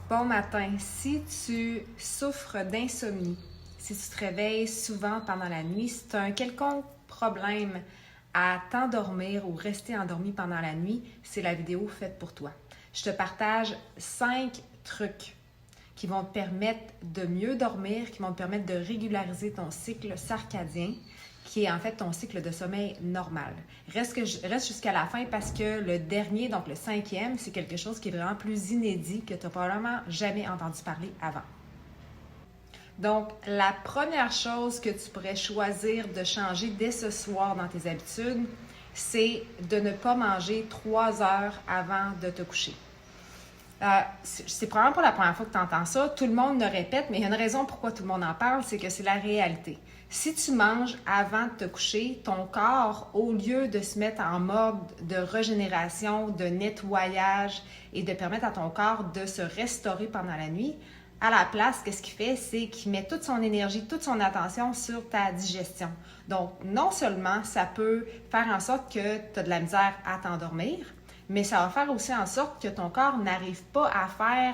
Bon matin. Si tu souffres d'insomnie, si tu te réveilles souvent pendant la nuit, si tu as un quelconque problème à t'endormir ou rester endormi pendant la nuit, c'est la vidéo faite pour toi. Je te partage 5 trucs qui vont te permettre de mieux dormir, qui vont te permettre de régulariser ton cycle circadien, qui est en fait ton cycle de sommeil normal. Reste jusqu'à la fin parce que le dernier, donc le 5e, c'est quelque chose qui est vraiment plus inédit que tu n'as probablement jamais entendu parler avant. Donc, la première chose que tu pourrais choisir de changer dès ce soir dans tes habitudes, c'est de ne pas manger 3 heures avant de te coucher. C'est probablement pas la première fois que tu entends ça. Tout le monde le répète, mais il y a une raison pourquoi tout le monde en parle, c'est que c'est la réalité. Si tu manges avant de te coucher, ton corps, au lieu de se mettre en mode de régénération, de nettoyage et de permettre à ton corps de se restaurer pendant la nuit, à la place, qu'est-ce qu'il fait? C'est qu'il met toute son énergie, toute son attention sur ta digestion. Donc, non seulement ça peut faire en sorte que tu as de la misère à t'endormir, mais ça va faire aussi en sorte que ton corps n'arrive pas à faire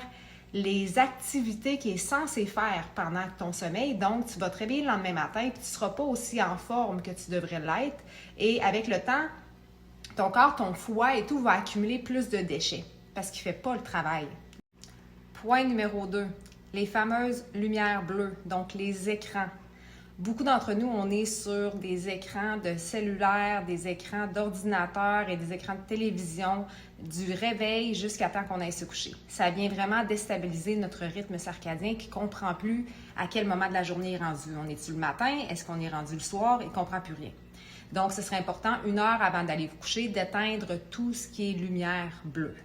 les activités qu'il est censé faire pendant ton sommeil. Donc, tu vas te réveiller le lendemain matin et tu ne seras pas aussi en forme que tu devrais l'être. Et avec le temps, ton corps, ton foie et tout va accumuler plus de déchets parce qu'il ne fait pas le travail. Point numéro 2, les fameuses lumières bleues, donc les écrans. Beaucoup d'entre nous, on est sur des écrans de cellulaire, des écrans d'ordinateur et des écrans de télévision du réveil jusqu'à temps qu'on aille se coucher. Ça vient vraiment déstabiliser notre rythme circadien qui ne comprend plus à quel moment de la journée est rendu. On est-tu le matin? Est-ce qu'on est rendu le soir? Il ne comprend plus rien. Donc, ce serait important, 1 heure avant d'aller vous coucher, d'éteindre tout ce qui est lumière bleue.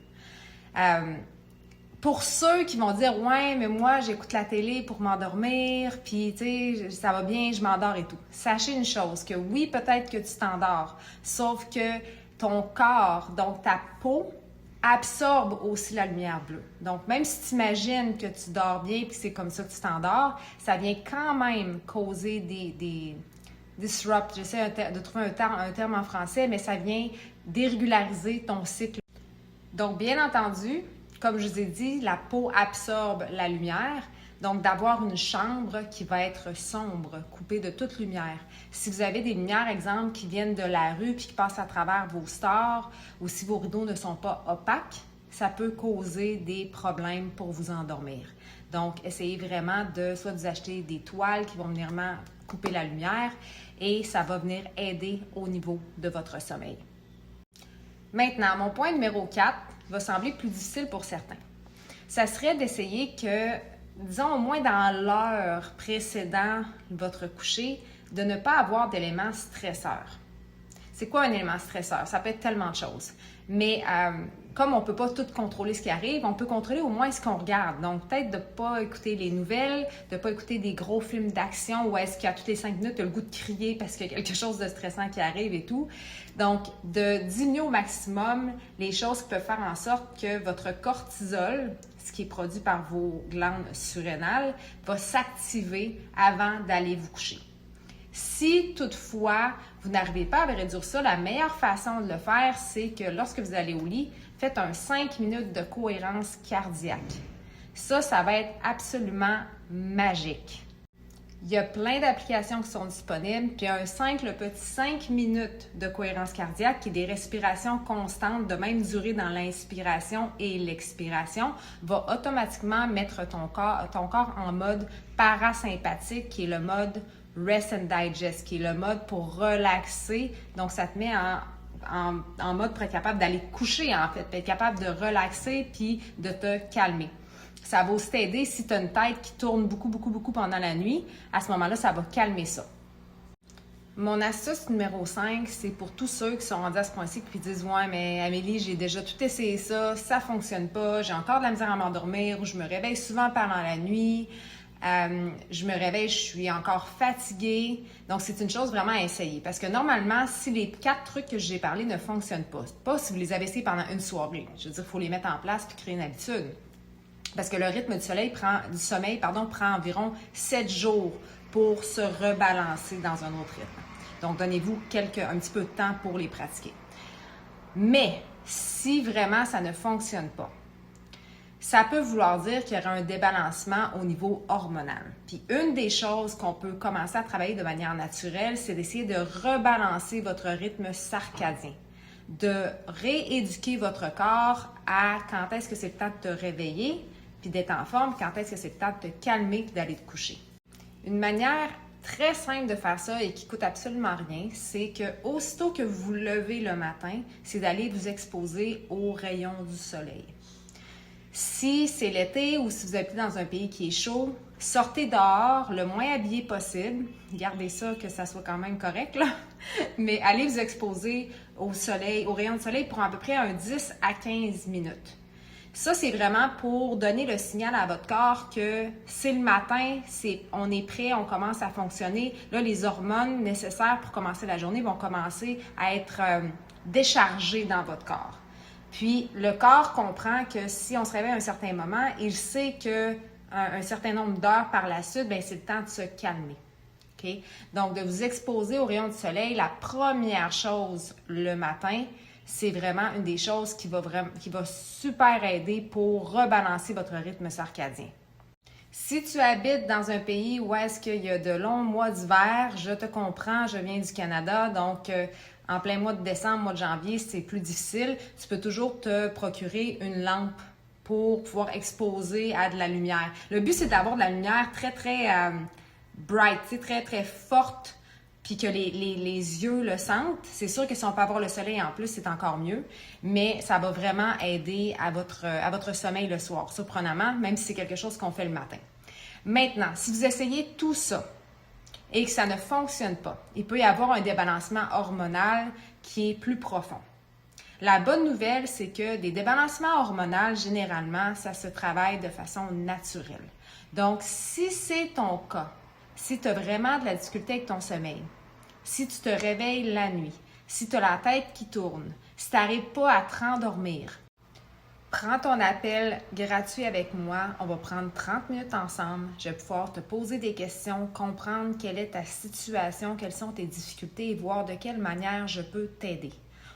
Pour ceux qui vont dire « Ouais, mais moi, j'écoute la télé pour m'endormir, puis tu sais, ça va bien, je m'endors et tout. » Sachez une chose, que oui, peut-être que tu t'endors, sauf que ton corps, donc ta peau, absorbe aussi la lumière bleue. Donc, même si tu imagines que tu dors bien puis c'est comme ça que tu t'endors, ça vient quand même causer des disrupt. J'essaie de trouver un terme en français, mais ça vient dérégulariser ton cycle. Donc, bien entendu, comme je vous ai dit, la peau absorbe la lumière, donc d'avoir une chambre qui va être sombre, coupée de toute lumière. Si vous avez des lumières, exemple, qui viennent de la rue puis qui passent à travers vos stores, ou si vos rideaux ne sont pas opaques, ça peut causer des problèmes pour vous endormir. Donc, essayez vraiment de soit vous acheter des toiles qui vont venir couper la lumière et ça va venir aider au niveau de votre sommeil. Maintenant, mon point numéro 4 va sembler plus difficile pour certains. Ça serait d'essayer que, disons au moins dans l'heure précédant votre coucher, de ne pas avoir d'éléments stresseurs. C'est quoi un élément stresseur? Ça peut être tellement de choses. Mais comme on ne peut pas tout contrôler ce qui arrive, on peut contrôler au moins ce qu'on regarde. Donc, peut-être de ne pas écouter les nouvelles, de ne pas écouter des gros films d'action où est-ce qu'à toutes les 5 minutes, tu as le goût de crier parce qu'il y a quelque chose de stressant qui arrive et tout. Donc, de diminuer au maximum les choses qui peuvent faire en sorte que votre cortisol, ce qui est produit par vos glandes surrénales, va s'activer avant d'aller vous coucher. Si toutefois, vous n'arrivez pas à réduire ça, la meilleure façon de le faire, c'est que lorsque vous allez au lit, faites un 5 minutes de cohérence cardiaque. Ça va être absolument magique. Il y a plein d'applications qui sont disponibles, puis le petit 5 minutes de cohérence cardiaque qui est des respirations constantes de même durée dans l'inspiration et l'expiration, va automatiquement mettre ton corps en mode parasympathique, qui est le mode Rest and Digest, qui est le mode pour relaxer. Donc, ça te met en mode pour être capable d'aller coucher, en fait, pour être capable de relaxer puis de te calmer. Ça va aussi t'aider si tu as une tête qui tourne beaucoup pendant la nuit. À ce moment-là, ça va calmer ça. Mon astuce numéro 5, c'est pour tous ceux qui sont rendus à ce point-ci qui disent « Ouais, mais Amélie, j'ai déjà tout essayé ça fonctionne pas, j'ai encore de la misère à m'endormir ou je me réveille souvent pendant la nuit. » je me réveille, je suis encore fatiguée. Donc, c'est une chose vraiment à essayer. Parce que normalement, si les 4 trucs que j'ai parlé ne fonctionnent pas si vous les avez essayés pendant une soirée. Je veux dire, il faut les mettre en place et créer une habitude. Parce que le rythme du sommeil prend environ 7 jours pour se rebalancer dans un autre rythme. Donc, donnez-vous un petit peu de temps pour les pratiquer. Mais, si vraiment ça ne fonctionne pas, ça peut vouloir dire qu'il y aura un débalancement au niveau hormonal. Puis une des choses qu'on peut commencer à travailler de manière naturelle, c'est d'essayer de rebalancer votre rythme circadien, de rééduquer votre corps à quand est-ce que c'est le temps de te réveiller, puis d'être en forme, quand est-ce que c'est le temps de te calmer puis d'aller te coucher. Une manière très simple de faire ça et qui coûte absolument rien, c'est que aussitôt que vous vous levez le matin, c'est d'aller vous exposer aux rayons du soleil. Si c'est l'été ou si vous habitez dans un pays qui est chaud, sortez dehors le moins habillé possible. Gardez ça, que ça soit quand même correct, là. Mais allez vous exposer au soleil, aux rayons du soleil pour à peu près un 10 à 15 minutes. Ça, c'est vraiment pour donner le signal à votre corps que c'est le matin, on est prêt, on commence à fonctionner. Là, les hormones nécessaires pour commencer la journée vont commencer à être déchargées dans votre corps. Puis, le corps comprend que si on se réveille à un certain moment, il sait que un certain nombre d'heures par la suite, bien, c'est le temps de se calmer. Okay? Donc, de vous exposer aux rayons du soleil, la première chose le matin, c'est vraiment une des choses qui va super aider pour rebalancer votre rythme circadien. Si tu habites dans un pays où est-ce qu'il y a de longs mois d'hiver, je te comprends, je viens du Canada, donc en plein mois de décembre, mois de janvier, c'est plus difficile. Tu peux toujours te procurer une lampe pour pouvoir exposer à de la lumière. Le but, c'est d'avoir de la lumière très, très bright, très, très forte, puis que les yeux le sentent. C'est sûr que si on peut avoir le soleil en plus, c'est encore mieux, mais ça va vraiment aider à votre sommeil le soir, surprenamment, même si c'est quelque chose qu'on fait le matin. Maintenant, si vous essayez tout ça et que ça ne fonctionne pas, il peut y avoir un débalancement hormonal qui est plus profond. La bonne nouvelle, c'est que des débalancements hormonaux, généralement, ça se travaille de façon naturelle. Donc, si c'est ton cas, si tu as vraiment de la difficulté avec ton sommeil, si tu te réveilles la nuit, si tu as la tête qui tourne, si tu n'arrives pas à te rendormir, prends ton appel gratuit avec moi. On va prendre 30 minutes ensemble. Je vais pouvoir te poser des questions, comprendre quelle est ta situation, quelles sont tes difficultés et voir de quelle manière je peux t'aider.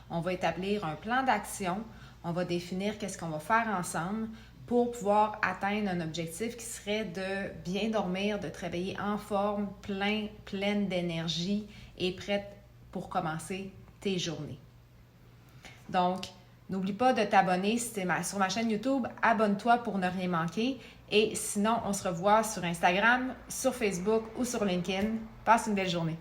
On va établir un plan d'action. On va définir qu'est-ce qu'on va faire ensemble pour pouvoir atteindre un objectif qui serait de bien dormir, de te réveiller en forme, pleine d'énergie et prête pour commencer tes journées. Donc, n'oublie pas de t'abonner si tu es sur ma chaîne YouTube. Abonne-toi pour ne rien manquer. Et sinon, on se revoit sur Instagram, sur Facebook ou sur LinkedIn. Passe une belle journée.